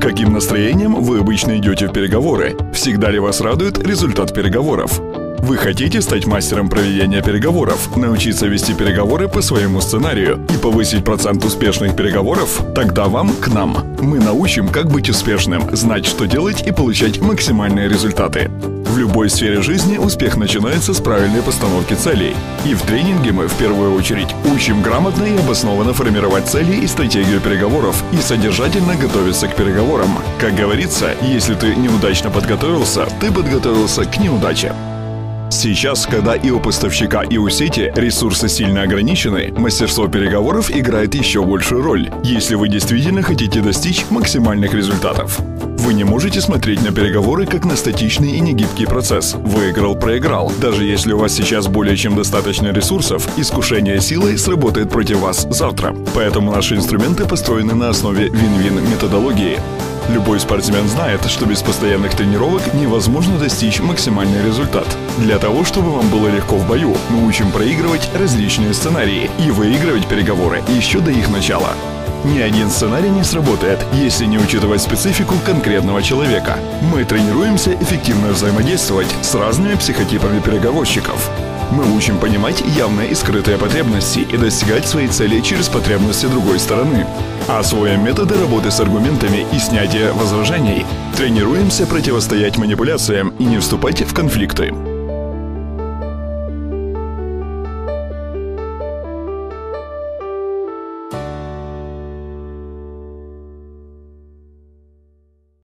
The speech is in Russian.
каким настроением вы обычно идете в переговоры? Всегда ли вас радует результат переговоров? Вы хотите стать мастером проведения переговоров, научиться вести переговоры по своему сценарию и повысить процент успешных переговоров? Тогда вам к нам. Мы научим, как быть успешным, знать, что делать и получать максимальные результаты. В любой сфере жизни успех начинается с правильной постановки целей. И в тренинге мы в первую очередь учим грамотно и обоснованно формировать цели и стратегию переговоров и содержательно готовиться к переговорам. Как говорится, если ты неудачно подготовился, ты подготовился к неудаче. Сейчас, когда и у поставщика, и у сети ресурсы сильно ограничены, мастерство переговоров играет еще большую роль, если вы действительно хотите достичь максимальных результатов. Вы не можете смотреть на переговоры как на статичный и негибкий процесс. Выиграл-проиграл. Даже если у вас сейчас более чем достаточно ресурсов, искушение силой сработает против вас завтра. Поэтому наши инструменты построены на основе вин-вин методологии. Любой спортсмен знает, что без постоянных тренировок невозможно достичь максимальный результат. Для того, чтобы вам было легко в бою, мы учим проигрывать различные сценарии и выигрывать переговоры еще до их начала. Ни один сценарий не сработает, если не учитывать специфику конкретного человека. Мы тренируемся эффективно взаимодействовать с разными психотипами переговорщиков. Мы учим понимать явные и скрытые потребности и достигать своей цели через потребности другой стороны. Освоим методы работы с аргументами и снятия возражений. Тренируемся противостоять манипуляциям и не вступать в конфликты.